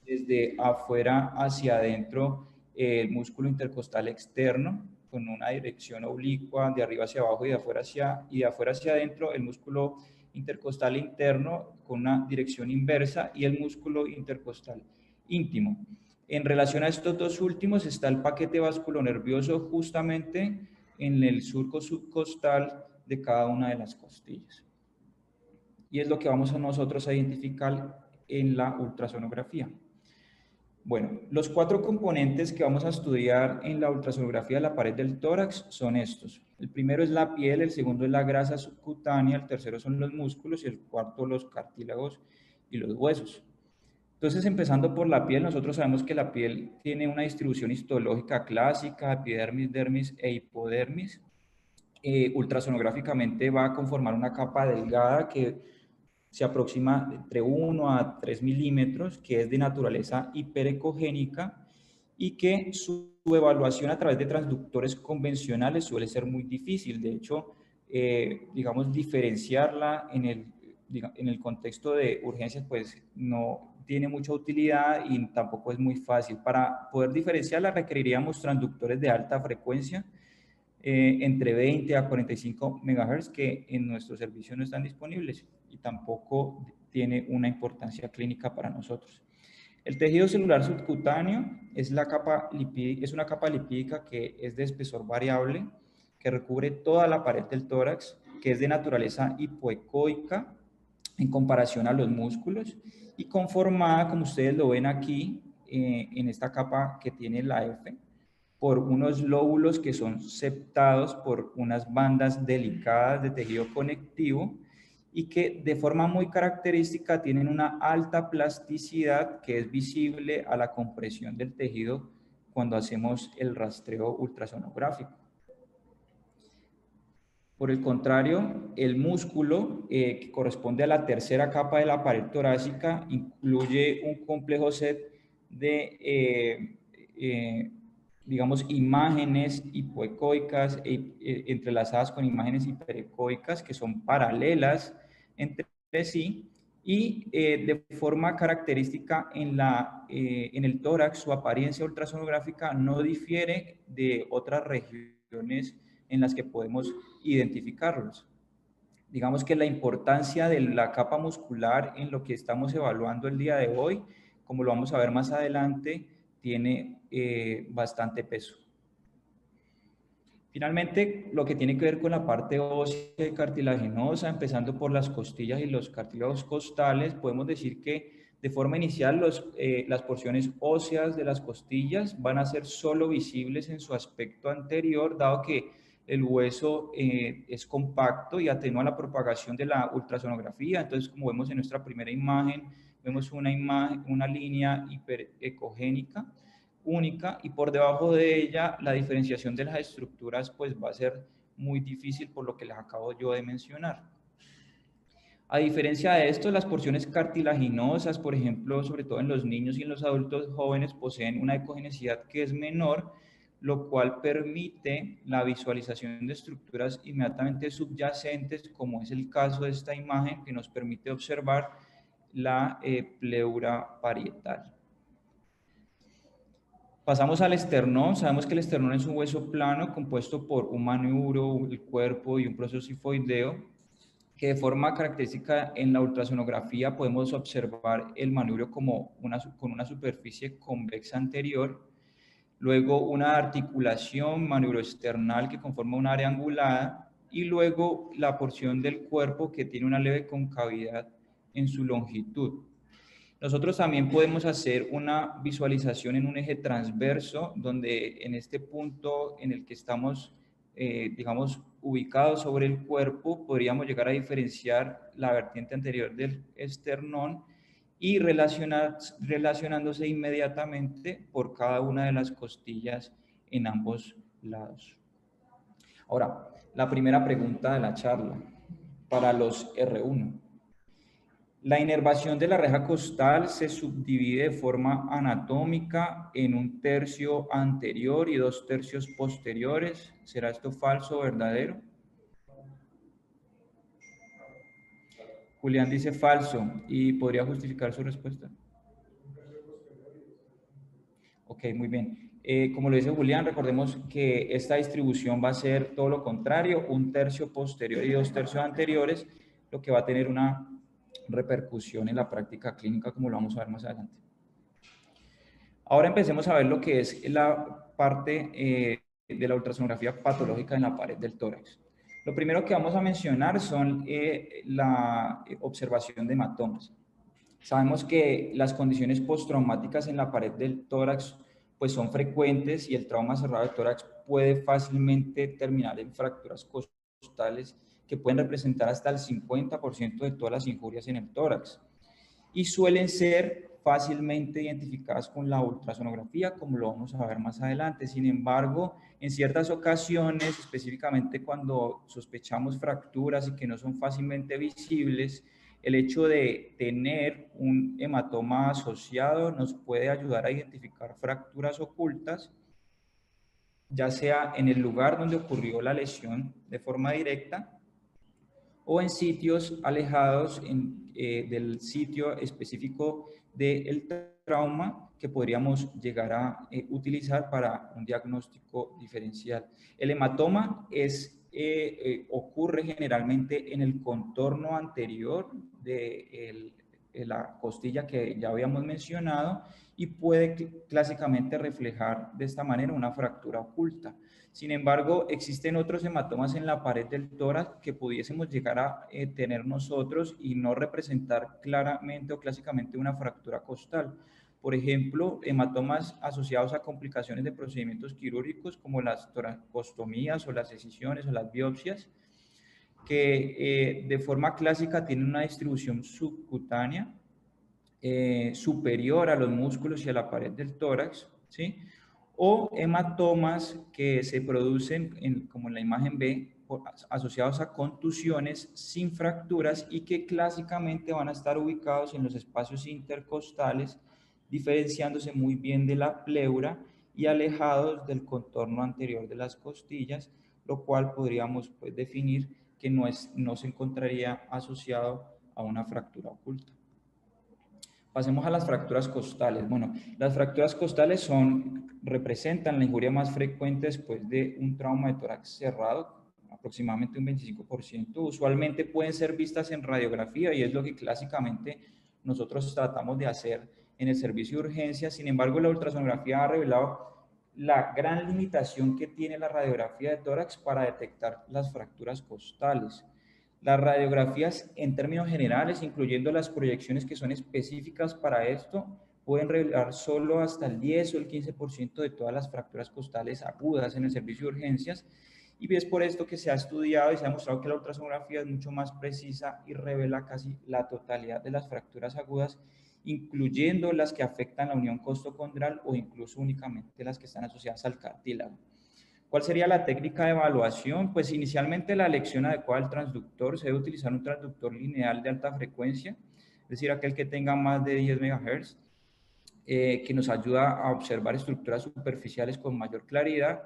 desde afuera hacia adentro el músculo intercostal externo con una dirección oblicua de arriba hacia abajo y de afuera hacia adentro el músculo intercostal interno con una dirección inversa y el músculo intercostal íntimo. En relación a estos dos últimos está el paquete vasculonervioso justamente en el surco subcostal de cada una de las costillas. Y es lo que vamos a nosotros a identificar en la ultrasonografía. Bueno, los 4 componentes que vamos a estudiar en la ultrasonografía de la pared del tórax son estos. El primero es la piel, el segundo es la grasa subcutánea, el tercero son los músculos y el cuarto los cartílagos y los huesos. Entonces, empezando por la piel, nosotros sabemos que la piel tiene una distribución histológica clásica, epidermis, dermis e hipodermis. Ultrasonográficamente va a conformar una capa delgada que se aproxima entre 1 a 3 milímetros, que es de naturaleza hiperecogénica y que su evaluación a través de transductores convencionales suele ser muy difícil. De hecho, digamos, diferenciarla en el contexto de urgencias, pues no tiene mucha utilidad y tampoco es muy fácil. Para poder diferenciarla requeriríamos transductores de alta frecuencia, entre 20 a 45 MHz, que en nuestro servicio no están disponibles y tampoco tiene una importancia clínica para nosotros. El tejido celular subcutáneo es una capa lipídica que es de espesor variable, que recubre toda la pared del tórax, que es de naturaleza hipoecoica en comparación a los músculos y conformada, como ustedes lo ven aquí, en esta capa que tiene la F, por unos lóbulos que son septados por unas bandas delicadas de tejido conectivo y que de forma muy característica tienen una alta plasticidad que es visible a la compresión del tejido cuando hacemos el rastreo ultrasonográfico. Por el contrario, el músculo, que corresponde a la tercera capa de la pared torácica, incluye un complejo set de digamos, imágenes hipoecoicas entrelazadas con imágenes hiperecoicas que son paralelas entre sí y de forma característica en el tórax su apariencia ultrasonográfica no difiere de otras regiones en las que podemos identificarlos. Digamos que la importancia de la capa muscular en lo que estamos evaluando el día de hoy, como lo vamos a ver más adelante, tiene bastante peso. Finalmente, lo que tiene que ver con la parte ósea y cartilaginosa, empezando por las costillas y los cartílagos costales, podemos decir que de forma inicial las porciones óseas de las costillas van a ser solo visibles en su aspecto anterior, dado que el hueso es compacto y atenúa la propagación de la ultrasonografía. Entonces, como vemos en nuestra primera imagen, vemos una línea hiperecogénica única y por debajo de ella la diferenciación de las estructuras pues va a ser muy difícil por lo que les acabo yo de mencionar. A diferencia de esto, las porciones cartilaginosas, por ejemplo, sobre todo en los niños y en los adultos jóvenes, poseen una ecogenicidad que es menor, lo cual permite la visualización de estructuras inmediatamente subyacentes, como es el caso de esta imagen que nos permite observar la pleura parietal. Pasamos al esternón. Sabemos que el esternón es un hueso plano compuesto por un maniubro, el cuerpo y un proceso sifoideo, que de forma característica en la ultrasonografía podemos observar el manubrio con una superficie convexa anterior, luego una articulación manubroesternal que conforma un área angulada y luego la porción del cuerpo que tiene una leve concavidad en su longitud. Nosotros también podemos hacer una visualización en un eje transverso, donde en este punto en el que estamos, digamos, ubicados sobre el cuerpo, podríamos llegar a diferenciar la vertiente anterior del esternón y relacionándose inmediatamente por cada una de las costillas en ambos lados. Ahora, la primera pregunta de la charla para los R1. La inervación de la reja costal se subdivide de forma anatómica en un tercio anterior y 2 tercios posteriores. ¿Será esto falso o verdadero? Julián dice falso. ¿Y podría justificar su respuesta? Ok, muy bien. Como lo dice Julián, recordemos que esta distribución va a ser todo lo contrario, un tercio posterior y dos tercios anteriores, lo que va a tener una repercusión en la práctica clínica, como lo vamos a ver más adelante. Ahora empecemos a ver lo que es la parte de la ultrasonografía patológica en la pared del tórax. Lo primero que vamos a mencionar son la observación de hematomas. Sabemos que las condiciones postraumáticas en la pared del tórax pues son frecuentes y el trauma cerrado de tórax puede fácilmente terminar en fracturas costales que pueden representar hasta el 50% de todas las injurias en el tórax y suelen ser fácilmente identificadas con la ultrasonografía, como lo vamos a ver más adelante. Sin embargo, en ciertas ocasiones, específicamente cuando sospechamos fracturas y que no son fácilmente visibles, el hecho de tener un hematoma asociado nos puede ayudar a identificar fracturas ocultas, ya sea en el lugar donde ocurrió la lesión de forma directa o en sitios alejados del sitio específico del trauma que podríamos llegar a utilizar para un diagnóstico diferencial. El hematoma ocurre generalmente en el contorno anterior de la costilla que ya habíamos mencionado y puede clásicamente reflejar de esta manera una fractura oculta. Sin embargo, existen otros hematomas en la pared del tórax que pudiésemos llegar a tener nosotros y no representar claramente o clásicamente una fractura costal. Por ejemplo, hematomas asociados a complicaciones de procedimientos quirúrgicos como las toracostomías o las excisiones o las biopsias, que de forma clásica tienen una distribución subcutánea superior a los músculos y a la pared del tórax, ¿sí? O hematomas que se producen, como en la imagen B, asociados a contusiones sin fracturas y que clásicamente van a estar ubicados en los espacios intercostales, diferenciándose muy bien de la pleura y alejados del contorno anterior de las costillas, lo cual podríamos pues, definir que no se encontraría asociado a una fractura oculta. Pasemos a las fracturas costales. Bueno, las fracturas costales representan la injuria más frecuente después de un trauma de tórax cerrado, aproximadamente un 25%. Usualmente pueden ser vistas en radiografía y es lo que clásicamente nosotros tratamos de hacer en el servicio de urgencia. Sin embargo, la ultrasonografía ha revelado la gran limitación que tiene la radiografía de tórax para detectar las fracturas costales. Las radiografías en términos generales, incluyendo las proyecciones que son específicas para esto, pueden revelar solo hasta el 10 o el 15% de todas las fracturas costales agudas en el servicio de urgencias. Y es por esto que se ha estudiado y se ha demostrado que la ultrasonografía es mucho más precisa y revela casi la totalidad de las fracturas agudas, incluyendo las que afectan la unión costocondral o incluso únicamente las que están asociadas al cartílago. ¿Cuál sería la técnica de evaluación? Pues inicialmente la elección adecuada del transductor. Se debe utilizar un transductor lineal de alta frecuencia, es decir, aquel que tenga más de 10 MHz, que nos ayuda a observar estructuras superficiales con mayor claridad.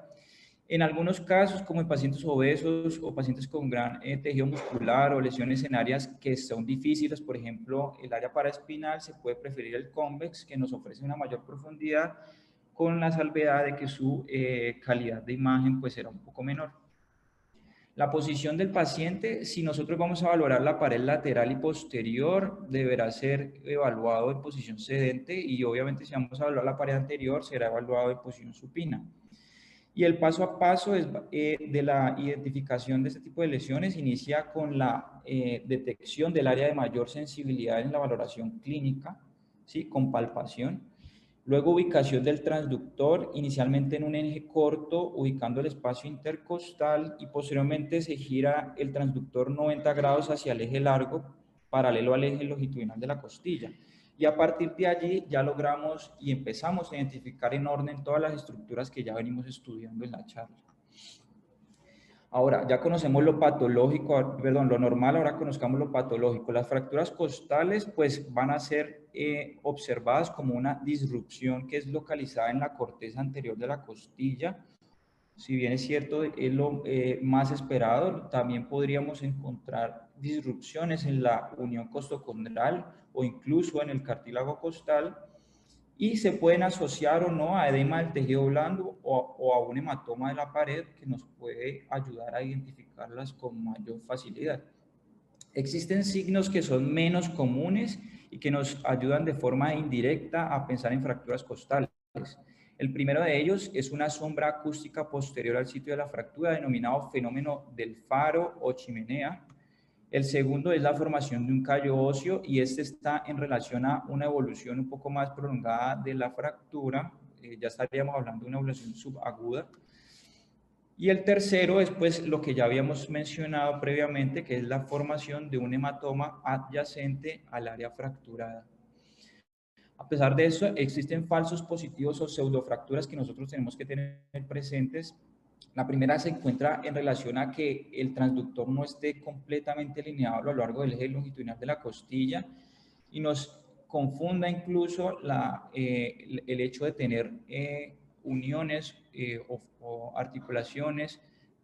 En algunos casos, como en pacientes obesos o pacientes con gran tejido muscular o lesiones en áreas que son difíciles, por ejemplo, el área paraespinal, se puede preferir el convex, que nos ofrece una mayor profundidad, con la salvedad de que su calidad de imagen pues será un poco menor. La posición del paciente, si nosotros vamos a valorar la pared lateral y posterior, deberá ser evaluado en posición sedente y obviamente si vamos a evaluar la pared anterior, será evaluado en posición supina. Y el paso a paso de la identificación de este tipo de lesiones inicia con la detección del área de mayor sensibilidad en la valoración clínica, ¿sí? Con palpación. Luego ubicación del transductor, inicialmente en un eje corto, ubicando el espacio intercostal y posteriormente se gira el transductor 90 grados hacia el eje largo, paralelo al eje longitudinal de la costilla. Y a partir de allí ya logramos y empezamos a identificar en orden todas las estructuras que ya venimos estudiando en la charla. Ahora, ya conocemos lo patológico, perdón, lo normal, ahora conozcamos lo patológico. Las fracturas costales, pues, van a ser observadas como una disrupción que es localizada en la corteza anterior de la costilla. Si bien es cierto, es lo más esperado, también podríamos encontrar disrupciones en la unión costocondral o incluso en el cartílago costal, y se pueden asociar o no a edema del tejido blando o a un hematoma de la pared que nos puede ayudar a identificarlas con mayor facilidad. Existen signos que son menos comunes y que nos ayudan de forma indirecta a pensar en fracturas costales. El primero de ellos es una sombra acústica posterior al sitio de la fractura, denominado fenómeno del faro o chimenea. El segundo es la formación de un callo óseo, y este está en relación a una evolución un poco más prolongada de la fractura. Ya estaríamos hablando de una evolución subaguda. Y el tercero es pues lo que ya habíamos mencionado previamente, que es la formación de un hematoma adyacente al área fracturada. A pesar de eso, existen falsos positivos o pseudofracturas que nosotros tenemos que tener presentes. La primera se encuentra en relación a que el transductor no esté completamente alineado a lo largo del eje longitudinal de la costilla y nos confunda incluso el hecho de tener uniones o articulaciones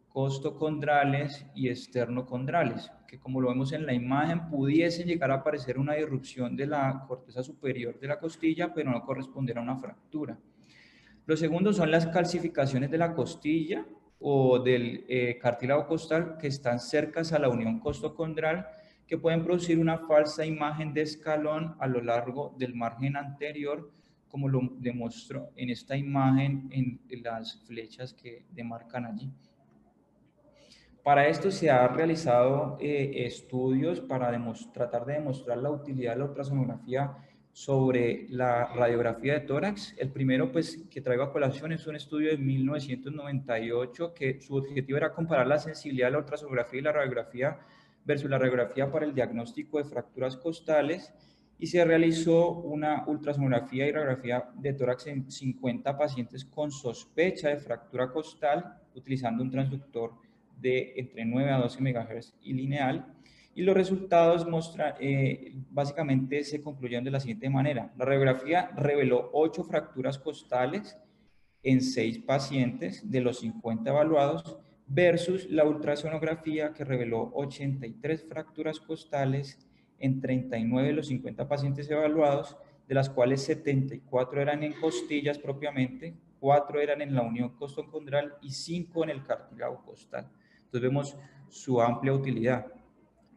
costocondrales y esternocondrales, que como lo vemos en la imagen, pudiesen llegar a aparecer una disrupción de la corteza superior de la costilla, pero no corresponder a una fractura. Los segundos son las calcificaciones de la costilla o del cartílago costal que están cercas a la unión costocondral, que pueden producir una falsa imagen de escalón a lo largo del margen anterior, como lo demostró en esta imagen en las flechas que demarcan allí. Para esto se han realizado estudios para tratar de demostrar la utilidad de la ultrasonografía sobre la radiografía de tórax. El primero pues, que traigo a colación es un estudio de 1998 que su objetivo era comparar la sensibilidad de la ultrasonografía y la radiografía versus la radiografía para el diagnóstico de fracturas costales, y se realizó una ultrasonografía y radiografía de tórax en 50 pacientes con sospecha de fractura costal utilizando un transductor de entre 9 a 12 MHz y lineal, y los resultados básicamente se concluyeron de la siguiente manera. La radiografía reveló 8 fracturas costales en 6 pacientes de los 50 evaluados, versus la ultrasonografía que reveló 83 fracturas costales en 39 de los 50 pacientes evaluados, de las cuales 74 eran en costillas propiamente, 4 eran en la unión costocondral y 5 en el cartílago costal. Entonces vemos su amplia utilidad.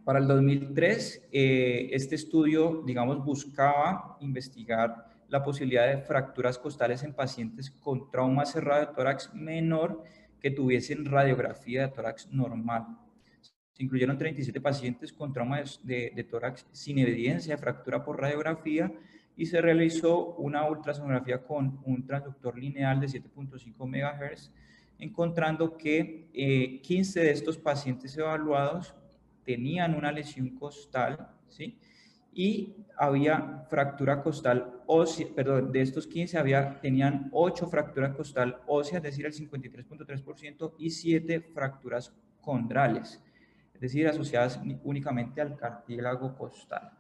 Para el 2003, este estudio, digamos, buscaba investigar la posibilidad de fracturas costales en pacientes con trauma cerrado de tórax menor que tuviesen radiografía de tórax normal. Se incluyeron 37 pacientes con trauma de tórax sin evidencia de fractura por radiografía, y se realizó una ultrasonografía con un transductor lineal de 7.5 MHz, encontrando que 15 de estos pacientes evaluados tenían una lesión costal, ¿sí? Y había fractura costal ósea, perdón, de estos 15 tenían 8 fracturas costal ósea, es decir, el 53.3%, y 7 fracturas condrales, es decir, asociadas únicamente al cartílago costal.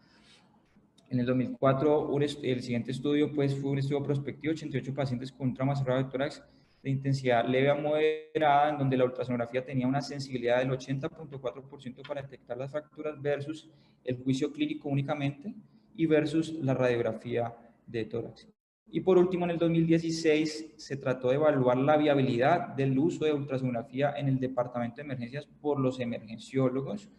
En el 2004, el siguiente estudio pues, fue un estudio prospectivo, 88 pacientes con trauma cerrado de tórax de intensidad leve a moderada, en donde la ultrasonografía tenía una sensibilidad del 80.4% para detectar las fracturas versus el juicio clínico únicamente y versus la radiografía de tórax. Y por último, en el 2016 se trató de evaluar la viabilidad del uso de ultrasonografía en el departamento de emergencias por los emergenciólogos.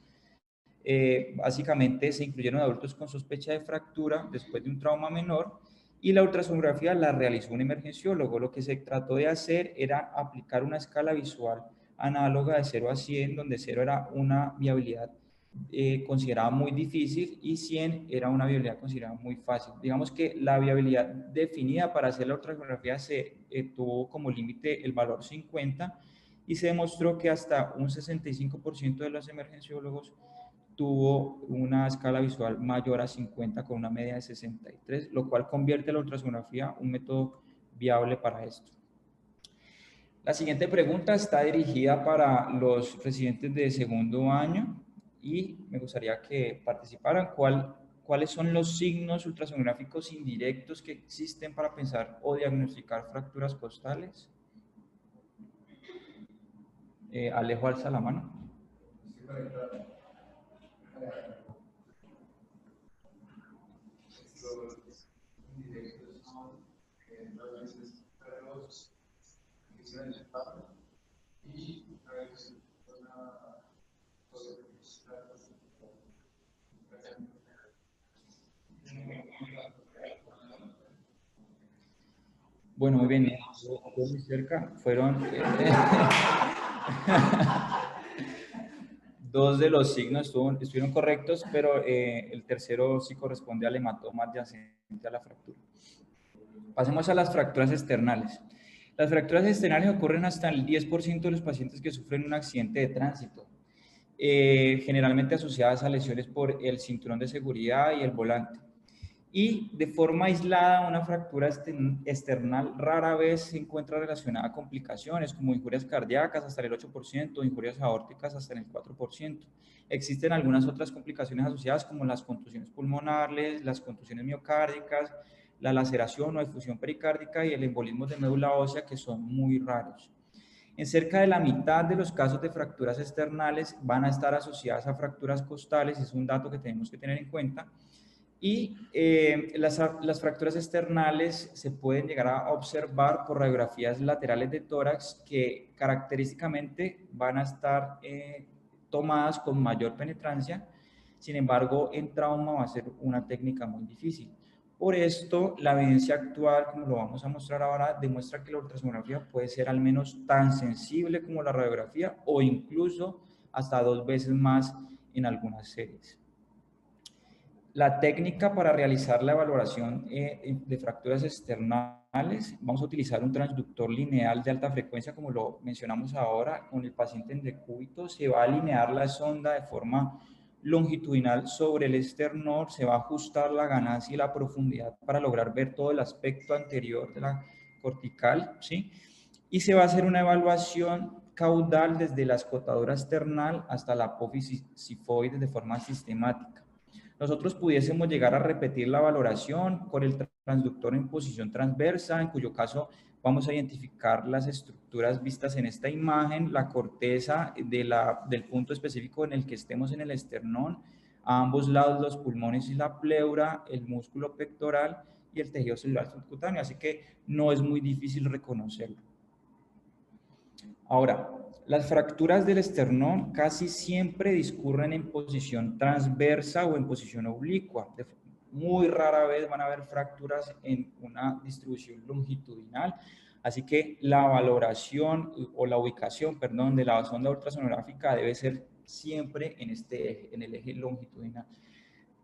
Básicamente se incluyeron adultos con sospecha de fractura después de un trauma menor, y la ultrasonografía la realizó un emergenciólogo. Lo que se trató de hacer era aplicar una escala visual análoga de 0 a 100, donde 0 era una viabilidad considerada muy difícil y 100 era una viabilidad considerada muy fácil. Digamos que la viabilidad definida para hacer la ultrasonografía se tuvo como límite el valor 50, y se demostró que hasta un 65% de los emergenciólogos tuvo una escala visual mayor a 50 con una media de 63, lo cual convierte la ultrasonografía en un método viable para esto. La siguiente pregunta está dirigida para los residentes de segundo año y me gustaría que participaran. ¿Cuáles son los signos ultrasonográficos indirectos que existen para pensar o diagnosticar fracturas costales? Alejo, alza la mano. Bueno, muy bien, estuvo muy cerca. Fueron dos de los signos estuvieron correctos, pero el tercero sí corresponde al hematoma adyacente a la fractura. Pasemos a las fracturas externales. Las fracturas externales ocurren hasta el 10% de los pacientes que sufren un accidente de tránsito, generalmente asociadas a lesiones por el cinturón de seguridad y el volante. Y de forma aislada, una fractura external rara vez se encuentra relacionada a complicaciones como injurias cardíacas hasta el 8%, injurias aórticas hasta el 4%. Existen algunas otras complicaciones asociadas como las contusiones pulmonares, las contusiones miocárdicas, la laceración o efusión pericárdica y el embolismo de médula ósea, que son muy raros. En cerca de la mitad de los casos de fracturas externales van a estar asociadas a fracturas costales, es un dato que tenemos que tener en cuenta. Y las fracturas externales se pueden llegar a observar por radiografías laterales de tórax que característicamente van a estar tomadas con mayor penetrancia. Sin embargo, en trauma va a ser una técnica muy difícil. Por esto, la evidencia actual, como lo vamos a mostrar ahora, demuestra que la ultrasonografía puede ser al menos tan sensible como la radiografía o incluso hasta 2 veces más en algunas series. La técnica para realizar la evaluación de fracturas externales, vamos a utilizar un transductor lineal de alta frecuencia, como lo mencionamos ahora, con el paciente en decúbito. Se va a alinear la sonda de forma longitudinal sobre el esternón, se va a ajustar la ganancia y la profundidad para lograr ver todo el aspecto anterior de la cortical, ¿sí? Y se va a hacer una evaluación caudal desde la escotadura external hasta la apófisis sifoide de forma sistemática. Nosotros pudiésemos llegar a repetir la valoración con el transductor en posición transversa, en cuyo caso vamos a identificar las estructuras vistas en esta imagen, la corteza del punto específico en el que estemos en el esternón, a ambos lados los pulmones y la pleura, el músculo pectoral y el tejido celular subcutáneo, así que no es muy difícil reconocerlo. Ahora, las fracturas del esternón casi siempre discurren en posición transversa o en posición oblicua. Muy rara vez van a haber fracturas en una distribución longitudinal. Así que la valoración o la ubicación, perdón, de la sonda ultrasonográfica debe ser siempre en este eje, en el eje longitudinal.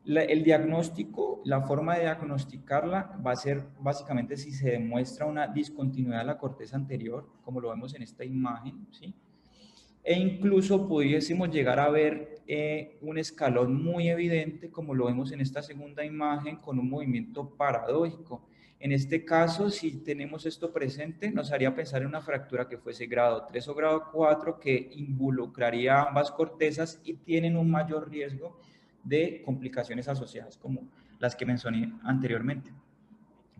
El diagnóstico, la forma de diagnosticarla va a ser básicamente si se demuestra una discontinuidad de la corteza anterior, como lo vemos en esta imagen, ¿sí? E incluso pudiésemos llegar a ver un escalón muy evidente, como lo vemos en esta segunda imagen, con un movimiento paradójico. En este caso, si tenemos esto presente, nos haría pensar en una fractura que fuese grado 3 o grado 4, que involucraría ambas cortezas y tienen un mayor riesgo de complicaciones asociadas, como las que mencioné anteriormente.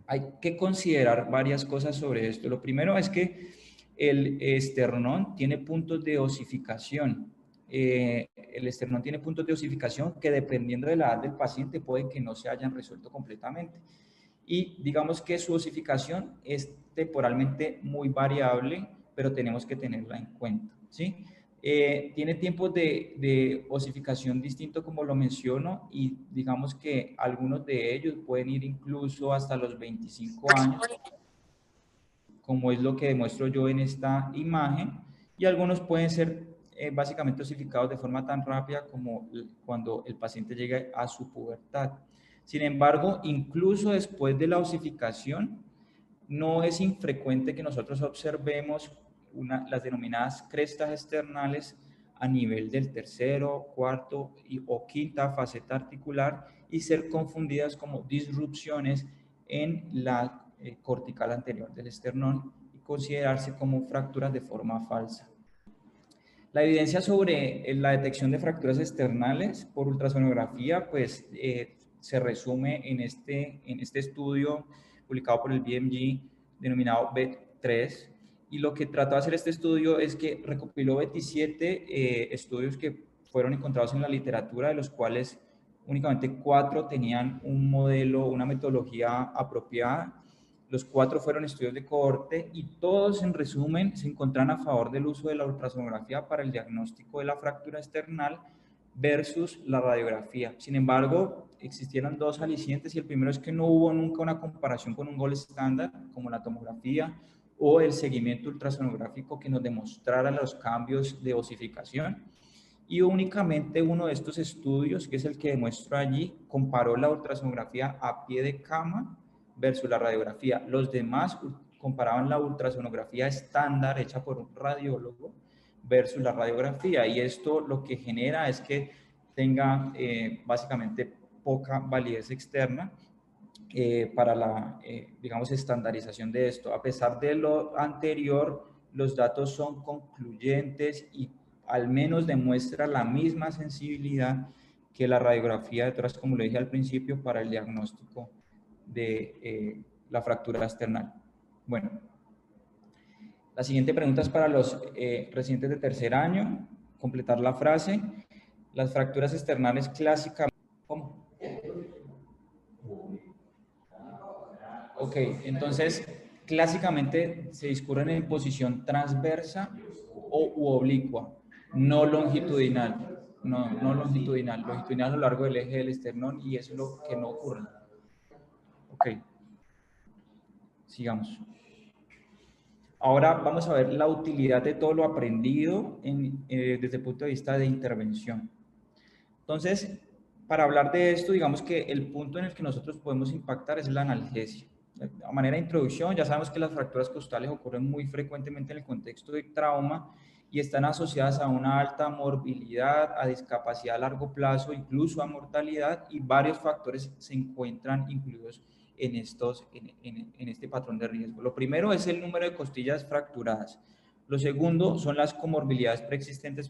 Hay que considerar varias cosas sobre esto. Lo primero es que el esternón tiene puntos de osificación. El esternón tiene puntos de osificación que, dependiendo de la edad del paciente, pueden que no se hayan resuelto completamente. Y digamos que su osificación es temporalmente muy variable, pero tenemos que tenerla en cuenta, ¿sí? Tiene tiempos de osificación distinto, como lo menciono, y digamos que algunos de ellos pueden ir incluso hasta los 25 años, como es lo que demuestro yo en esta imagen, y algunos pueden ser básicamente osificados de forma tan rápida como cuando el paciente llega a su pubertad. Sin embargo, incluso después de la osificación, no es infrecuente que nosotros observemos las denominadas crestas externales a nivel del tercero, cuarto o quinta faceta articular y ser confundidas como disrupciones en la cortical anterior del esternón y considerarse como fracturas de forma falsa. La evidencia sobre la detección de fracturas externales por ultrasonografía, pues se resume en este estudio publicado por el BMG denominado BET3, y lo que trató de hacer este estudio es que recopiló 27 estudios que fueron encontrados en la literatura, de los cuales únicamente 4 tenían un modelo, una metodología apropiada. Los 4 fueron estudios de cohorte y todos, en resumen, se encontraron a favor del uso de la ultrasonografía para el diagnóstico de la fractura esternal versus la radiografía. Sin embargo, existieron 2 alicientes, y el primero es que no hubo nunca una comparación con un gold estándar como la tomografía o el seguimiento ultrasonográfico que nos demostrara los cambios de osificación. Y únicamente uno de estos estudios, que es el que demuestro allí, comparó la ultrasonografía a pie de cama versus la radiografía. Los demás comparaban la ultrasonografía estándar hecha por un radiólogo versus la radiografía, y esto lo que genera es que tenga básicamente poca validez externa para la, digamos, estandarización de esto. A pesar de lo anterior, los datos son concluyentes y al menos demuestra la misma sensibilidad que la radiografía de tórax, como lo dije al principio, para el diagnóstico de la fractura esternal. Bueno, la siguiente pregunta es para los residentes de tercer año. Completar la frase. Las fracturas esternales clásicas. ¿Cómo? Ok, entonces clásicamente se discurren en posición transversa u oblicua, no longitudinal. No longitudinal. Longitudinal a lo largo del eje del esternón, y eso es lo que no ocurre. Ok, sigamos. Ahora vamos a ver la utilidad de todo lo aprendido desde el punto de vista de intervención. Entonces, para hablar de esto, digamos que el punto en el que nosotros podemos impactar es la analgesia. A manera de introducción, ya sabemos que las fracturas costales ocurren muy frecuentemente en el contexto de trauma y están asociadas a una alta morbilidad, a discapacidad a largo plazo, incluso a mortalidad, y varios factores se encuentran incluidos en este patrón de riesgo. Lo primero es el número de costillas fracturadas. Lo segundo son las comorbilidades preexistentes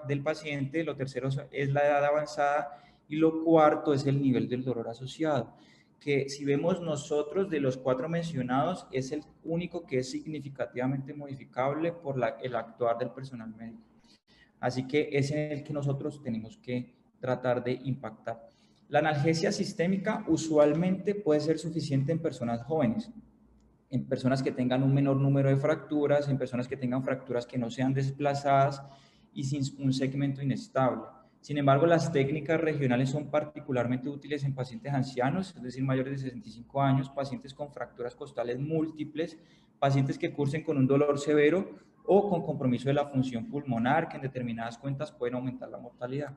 del paciente. Lo tercero es la edad avanzada. Y lo cuarto es el nivel del dolor asociado, que si vemos nosotros de los 4 mencionados, es el único que es significativamente modificable por el actuar del personal médico. Así que es en el que nosotros tenemos que tratar de impactar. La analgesia sistémica usualmente puede ser suficiente en personas jóvenes, en personas que tengan un menor número de fracturas, en personas que tengan fracturas que no sean desplazadas y sin un segmento inestable. Sin embargo, las técnicas regionales son particularmente útiles en pacientes ancianos, es decir, mayores de 65 años, pacientes con fracturas costales múltiples, pacientes que cursen con un dolor severo o con compromiso de la función pulmonar, que en determinadas cuentas pueden aumentar la mortalidad.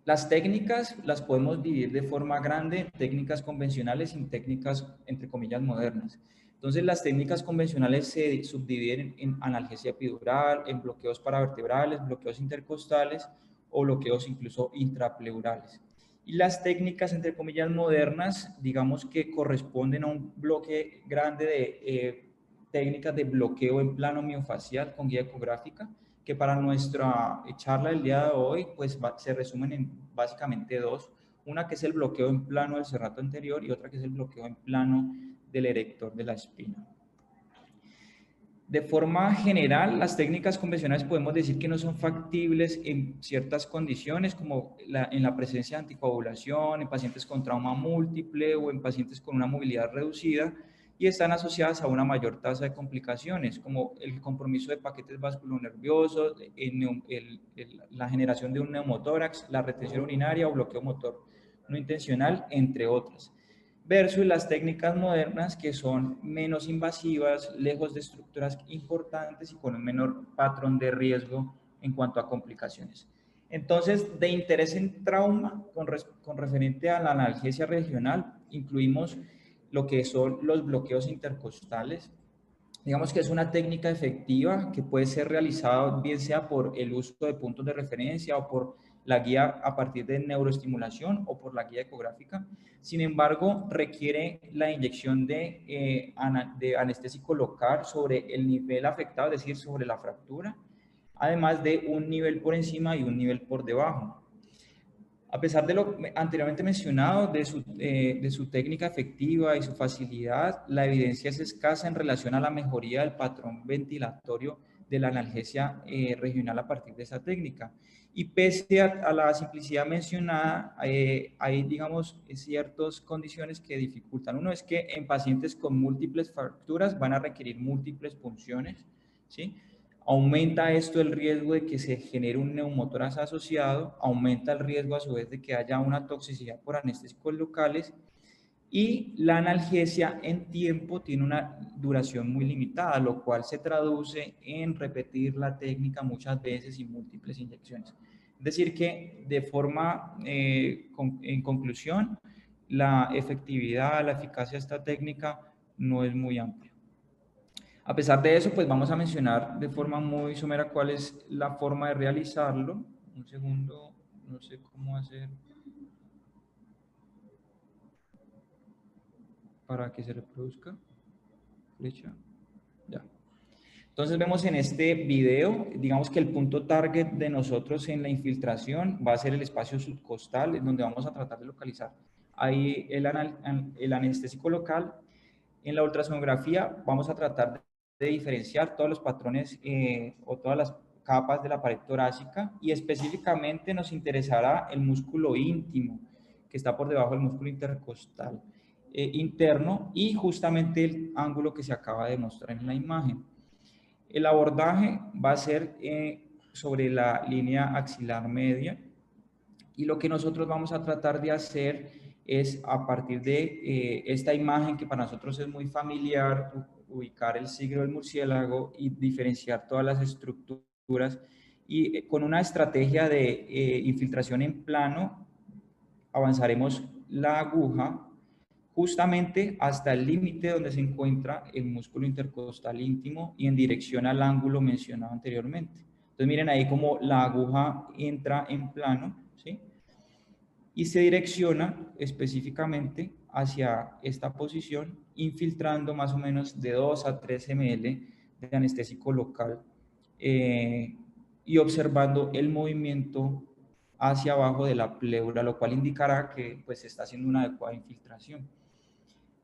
Las técnicas las podemos dividir de forma grande en técnicas convencionales y técnicas, entre comillas, modernas. Entonces, las técnicas convencionales se subdividen en analgesia epidural, en bloqueos paravertebrales, bloqueos intercostales o bloqueos incluso intrapleurales. Y las técnicas, entre comillas, modernas, digamos que corresponden a un bloque grande de técnicas de bloqueo en plano miofacial con guía ecográfica, que para nuestra charla del día de hoy pues se resumen en básicamente 2. Una que es el bloqueo en plano del serrato anterior y otra que es el bloqueo en plano del erector de la espina. De forma general, las técnicas convencionales podemos decir que no son factibles en ciertas condiciones, como en la presencia de anticoagulación, en pacientes con trauma múltiple o en pacientes con una movilidad reducida, y están asociadas a una mayor tasa de complicaciones, como el compromiso de paquetes vasculonerviosos, la generación de un neumotórax, la retención urinaria o bloqueo motor no intencional, entre otras. Versus las técnicas modernas, que son menos invasivas, lejos de estructuras importantes y con un menor patrón de riesgo en cuanto a complicaciones. Entonces, de interés en trauma, con referente a la analgesia regional, incluimos lo que son los bloqueos intercostales. Digamos que es una técnica efectiva que puede ser realizada bien sea por el uso de puntos de referencia o por la guía a partir de neuroestimulación o por la guía ecográfica. Sin embargo, requiere la inyección de anestésico local sobre el nivel afectado, es decir, sobre la fractura, además de un nivel por encima y un nivel por debajo. A pesar de lo anteriormente mencionado, de su técnica efectiva y su facilidad, la evidencia es escasa en relación a la mejoría del patrón ventilatorio de la analgesia regional a partir de esa técnica. Y pese a la simplicidad mencionada, hay, digamos, ciertas condiciones que dificultan. Uno es que en pacientes con múltiples fracturas van a requerir múltiples punciones, ¿sí? Aumenta esto el riesgo de que se genere un neumotórax asociado, aumenta el riesgo a su vez de que haya una toxicidad por anestésicos locales, y la analgesia en tiempo tiene una duración muy limitada, lo cual se traduce en repetir la técnica muchas veces y múltiples inyecciones. Es decir que de forma, en conclusión, la efectividad, la eficacia de esta técnica no es muy amplia. A pesar de eso, pues vamos a mencionar de forma muy somera cuál es la forma de realizarlo. Un segundo, no sé cómo hacer para que se reproduzca. Flecha. Ya. Entonces vemos en este video, digamos que el punto target de nosotros en la infiltración va a ser el espacio subcostal, en donde vamos a tratar de localizar ahí el anestésico local. En la ultrasonografía vamos a tratar de diferenciar todos los patrones o todas las capas de la pared torácica, y específicamente nos interesará el músculo íntimo que está por debajo del músculo intercostal interno, y justamente el ángulo que se acaba de mostrar en la imagen. El abordaje va a ser sobre la línea axilar media, y lo que nosotros vamos a tratar de hacer es, a partir de esta imagen que para nosotros es muy familiar, ubicar el siglo del murciélago y diferenciar todas las estructuras, y con una estrategia de infiltración en plano avanzaremos la aguja justamente hasta el límite donde se encuentra el músculo intercostal íntimo y en dirección al ángulo mencionado anteriormente. Entonces miren ahí como la aguja entra en plano, ¿sí? Y se direcciona específicamente hacia esta posición, infiltrando más o menos de 2 a 3 ml de anestésico local y observando el movimiento hacia abajo de la pleura, lo cual indicará que pues, se está haciendo una adecuada infiltración.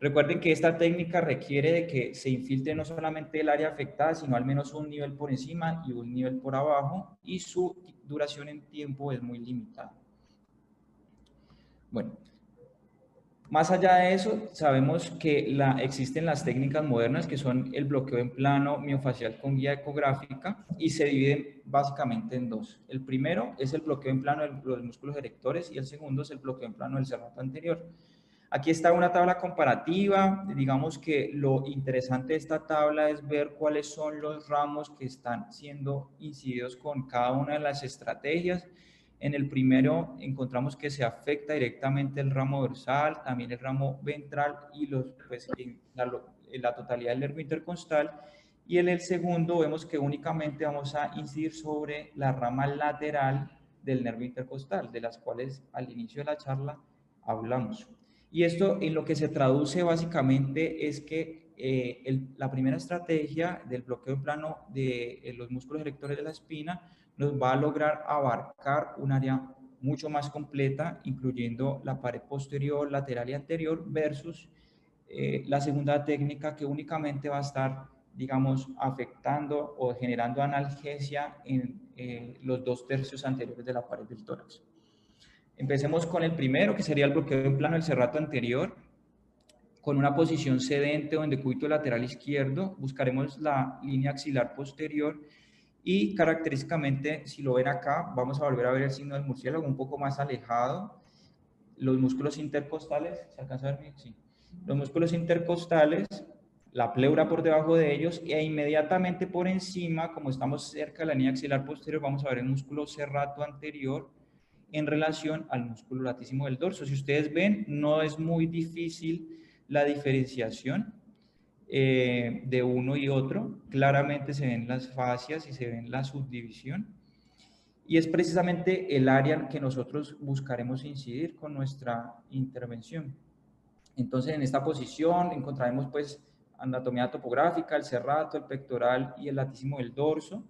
Recuerden que esta técnica requiere de que se infiltre no solamente el área afectada, sino al menos un nivel por encima y un nivel por abajo, y su duración en tiempo es muy limitada. Bueno, más allá de eso, sabemos que existen las técnicas modernas que son el bloqueo en plano miofacial con guía ecográfica, y se dividen básicamente en dos. El primero es el bloqueo en plano de los músculos erectores, y el segundo es el bloqueo en plano del cerrato anterior. Aquí está una tabla comparativa. Digamos que lo interesante de esta tabla es ver cuáles son los ramos que están siendo incididos con cada una de las estrategias. En el primero encontramos que se afecta directamente el ramo dorsal, también el ramo ventral y pues, la totalidad del nervio intercostal. Y en el segundo vemos que únicamente vamos a incidir sobre la rama lateral del nervio intercostal, de las cuales al inicio de la charla hablamos. Y esto en lo que se traduce básicamente es que la primera estrategia del bloqueo en plano de los músculos erectores de la espina nos va a lograr abarcar un área mucho más completa, incluyendo la pared posterior, lateral y anterior, versus la segunda técnica, que únicamente va a estar, digamos, afectando o generando analgesia en los 2/3 anteriores de la pared del tórax. Empecemos con el primero, que sería el bloqueo en plano del cerrato anterior. Con una posición sedente o en decúbito lateral izquierdo, buscaremos la línea axilar posterior, y característicamente, si lo ven acá, vamos a volver a ver el signo del murciélago un poco más alejado. Los músculos intercostales, ¿se alcanza a ver bien? Sí. Los músculos intercostales, la pleura por debajo de ellos, e inmediatamente por encima, como estamos cerca de la línea axilar posterior, vamos a ver el músculo serrato anterior en relación al músculo latísimo del dorso. Si ustedes ven, no es muy difícil la diferenciación de uno y otro. Claramente se ven las fascias y se ven la subdivisión, y es precisamente el área que nosotros buscaremos incidir con nuestra intervención. Entonces, en esta posición encontraremos pues anatomía topográfica, el cerrato, el pectoral y el latísimo del dorso,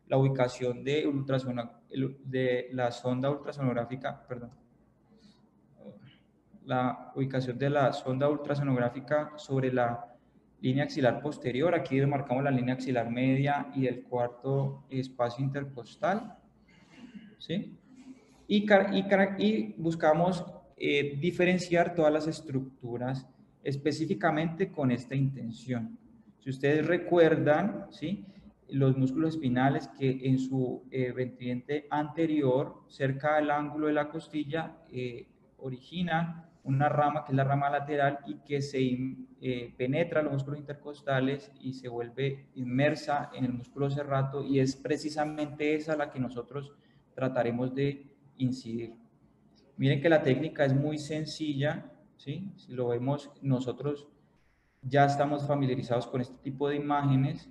la ubicación de la sonda ultrasonográfica, perdón, la ubicación de la sonda ultrasonográfica sobre la línea axilar posterior, aquí marcamos la línea axilar media y el cuarto espacio intercostal, ¿sí? Y buscamos diferenciar todas las estructuras específicamente con esta intención. Si ustedes recuerdan, ¿sí?, los músculos espinales que en su vertiente anterior, cerca del ángulo de la costilla, originan una rama que es la rama lateral y que se penetra los músculos intercostales y se vuelve inmersa en el músculo serrato, y es precisamente esa la que nosotros trataremos de incidir. Miren que la técnica es muy sencilla, ¿sí? Si lo vemos, nosotros ya estamos familiarizados con este tipo de imágenes.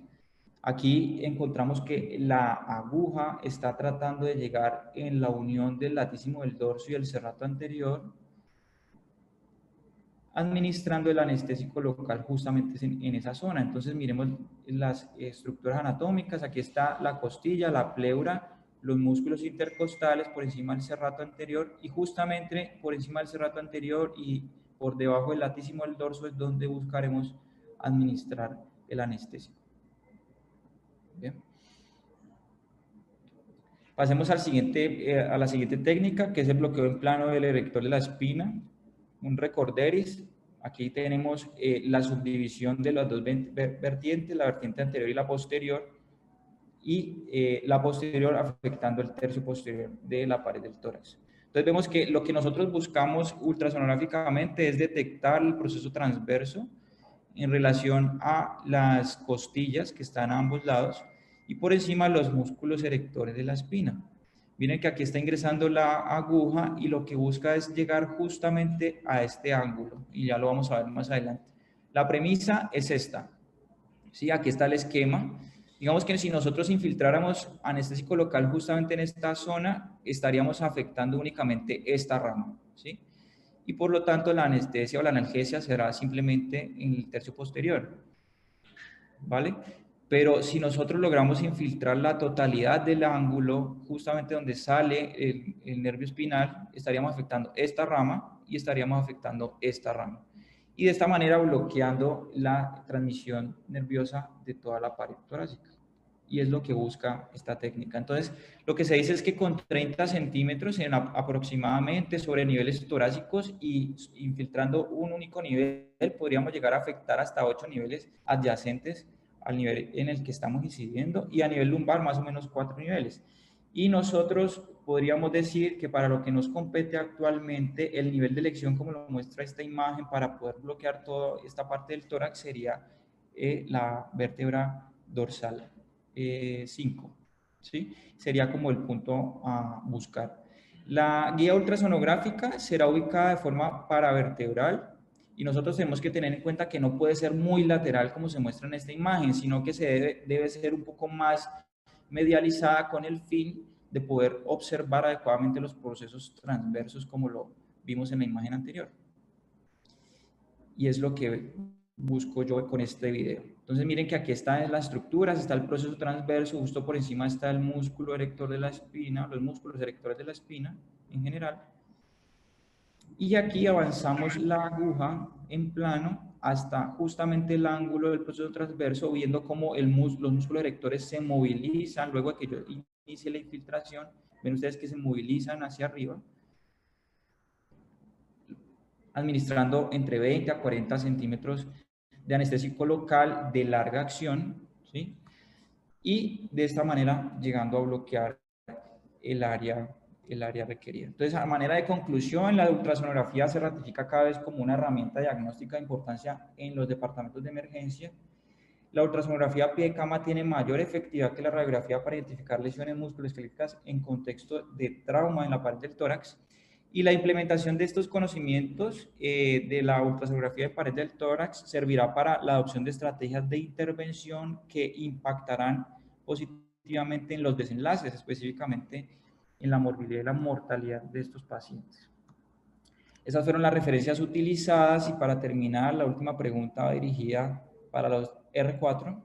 Aquí encontramos que la aguja está tratando de llegar en la unión del latísimo del dorso y el serrato anterior, administrando el anestésico local justamente en esa zona. Entonces miremos las estructuras anatómicas. Aquí está la costilla, la pleura, los músculos intercostales por encima del serrato anterior, y justamente por encima del serrato anterior y por debajo del latísimo del dorso es donde buscaremos administrar el anestésico. Bien. Pasemos al a la siguiente técnica, que es el bloqueo en plano del erector de la espina, un recorderis. Aquí tenemos la subdivisión de las dos vertientes, la vertiente anterior y la posterior, y la posterior afectando el tercio posterior de la pared del tórax. Entonces vemos que lo que nosotros buscamos ultrasonográficamente es detectar el proceso transverso en relación a las costillas que están a ambos lados y por encima los músculos erectores de la espina. Miren que aquí está ingresando la aguja y lo que busca es llegar justamente a este ángulo, y ya lo vamos a ver más adelante. La premisa es esta, ¿sí? Aquí está el esquema. Digamos que si nosotros infiltráramos anestésico local justamente en esta zona, estaríamos afectando únicamente esta rama, ¿sí? Y por lo tanto la anestesia o la analgesia será simplemente en el tercio posterior, ¿vale? Pero si nosotros logramos infiltrar la totalidad del ángulo, justamente donde sale el nervio espinal, estaríamos afectando esta rama y estaríamos afectando esta rama. Y de esta manera bloqueando la transmisión nerviosa de toda la pared torácica. Y es lo que busca esta técnica. Entonces, lo que se dice es que con 30 centímetros aproximadamente sobre niveles torácicos y infiltrando un único nivel, podríamos llegar a afectar hasta 8 niveles adyacentes al nivel en el que estamos incidiendo, y a nivel lumbar más o menos 4 niveles. Y nosotros podríamos decir que para lo que nos compete actualmente, el nivel de elección, como lo muestra esta imagen, para poder bloquear toda esta parte del tórax sería la vértebra dorsal 5, ¿sí? Sería como el punto a buscar. La guía ultrasonográfica será ubicada de forma paravertebral, y nosotros tenemos que tener en cuenta que no puede ser muy lateral como se muestra en esta imagen, sino que debe ser un poco más medializada con el fin de poder observar adecuadamente los procesos transversos como lo vimos en la imagen anterior. Y es lo que busco yo con este video. Entonces miren que aquí están las estructuras, está el proceso transverso, justo por encima está el músculo erector de la espina, los músculos erectores de la espina en general. Y aquí avanzamos la aguja en plano hasta justamente el ángulo del proceso transverso, viendo cómo los músculos erectores se movilizan luego de que yo inicie la infiltración. Ven ustedes que se movilizan hacia arriba, administrando entre 20 a 40 centímetros de anestésico local de larga acción, ¿sí? Y de esta manera llegando a bloquear el área requerida. Entonces, a manera de conclusión, la ultrasonografía se ratifica cada vez como una herramienta diagnóstica de importancia en los departamentos de emergencia. La ultrasonografía a pie de cama tiene mayor efectividad que la radiografía para identificar lesiones musculoesqueléticas en contexto de trauma en la pared del tórax. Y la implementación de estos conocimientos de la ultrasonografía de pared del tórax servirá para la adopción de estrategias de intervención que impactarán positivamente en los desenlaces, específicamente en la morbilidad y la mortalidad de estos pacientes. Esas fueron las referencias utilizadas, y para terminar, la última pregunta va dirigida para los R4.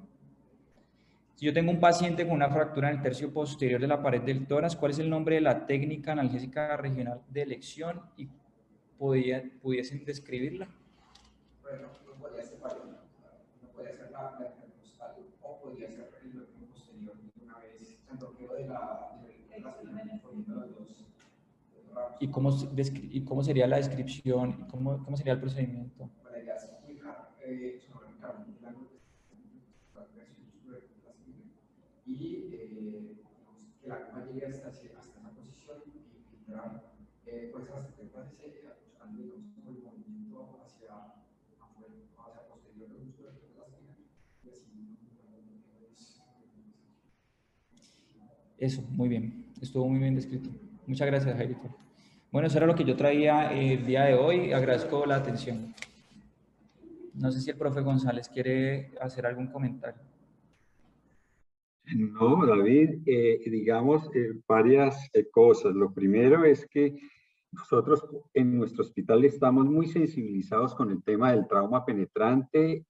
Si yo tengo un paciente con una fractura en el tercio posterior de la pared del tórax, ¿cuál es el nombre de la técnica analgésica regional de elección y pudiesen describirla? Bueno, no podría ser variable. y cómo sería la descripción, cómo sería el procedimiento. La idea es explicar sobre la y que la goma llegue hasta esa posición y filtrar pues hasta que pase buscando digamos el movimiento hacia afuera, hacia posterior del músculo de la espina y así Eso, muy bien, estuvo muy bien descrito. Muchas gracias, Jairito. Bueno, eso era lo que yo traía el día de hoy. Agradezco la atención. No sé si el profe González quiere hacer algún comentario. No, David, digamos varias cosas. Lo primero es que nosotros en nuestro hospital estamos muy sensibilizados con el tema del trauma penetrante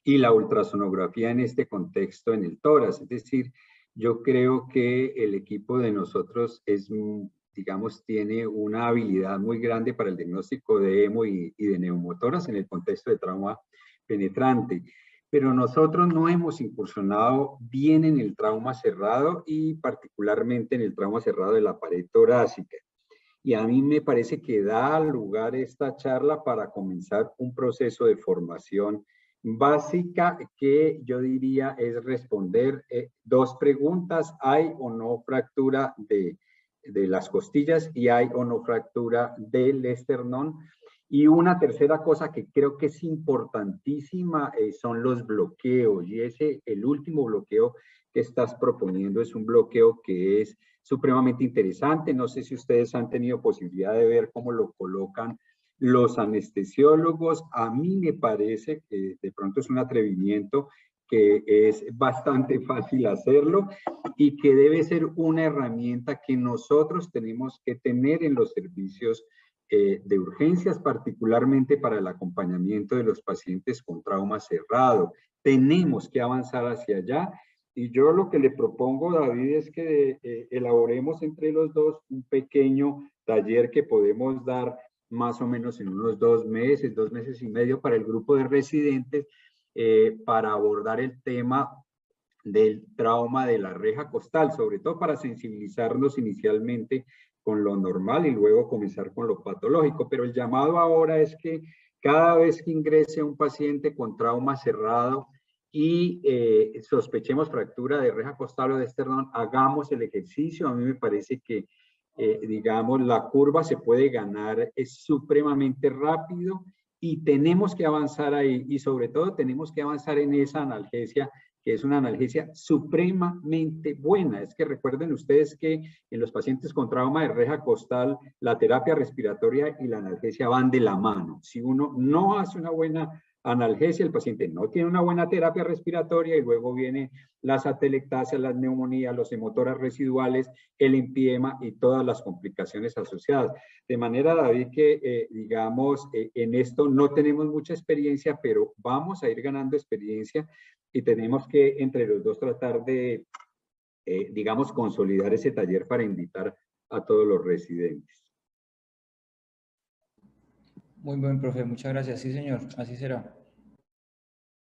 y la ultrasonografía en este contexto en el tórax. Es decir, yo creo que el equipo de nosotros es, digamos, tiene una habilidad muy grande para el diagnóstico de hemo y de neumotórax en el contexto de trauma penetrante. Pero nosotros no hemos incursionado bien en el trauma cerrado y particularmente en el trauma cerrado de la pared torácica. Y a mí me parece que da lugar esta charla para comenzar un proceso de formación básica que yo diría es responder dos preguntas: ¿hay o no fractura de las costillas y hay o no fractura del esternón? Y una tercera cosa que creo que es importantísima son los bloqueos. Y el último bloqueo que estás proponiendo es un bloqueo que es supremamente interesante. No sé si ustedes han tenido posibilidad de ver cómo lo colocan los anestesiólogos. A mí me parece que de pronto es un atrevimiento, que es bastante fácil hacerlo y que debe ser una herramienta que nosotros tenemos que tener en los servicios de urgencias, particularmente para el acompañamiento de los pacientes con trauma cerrado. Tenemos que avanzar hacia allá y yo lo que le propongo, David, es que elaboremos entre los dos un pequeño taller que podemos dar más o menos en unos 2 meses y medio para el grupo de residentes para abordar el tema del trauma de la reja costal, sobre todo para sensibilizarnos inicialmente con lo normal y luego comenzar con lo patológico. Pero el llamado ahora es que cada vez que ingrese un paciente con trauma cerrado y sospechemos fractura de reja costal o de esternón, hagamos el ejercicio. A mí me parece que, digamos, la curva se puede ganar, es supremamente rápido y tenemos que avanzar ahí y sobre todo tenemos que avanzar en esa analgesia, que es una analgesia supremamente buena. Es que recuerden ustedes que en los pacientes con trauma de reja costal, la terapia respiratoria y la analgesia van de la mano. Si uno no hace una buena analgesia, el paciente no tiene una buena terapia respiratoria y luego viene las atelectasias, las neumonías, los hemotoras residuales, el empiema y todas las complicaciones asociadas. De manera, David, que digamos, en esto no tenemos mucha experiencia, pero vamos a ir ganando experiencia y tenemos que entre los dos tratar de, digamos, consolidar ese taller para invitar a todos los residentes. Muy buen, profe. Muchas gracias. Sí, señor. Así será.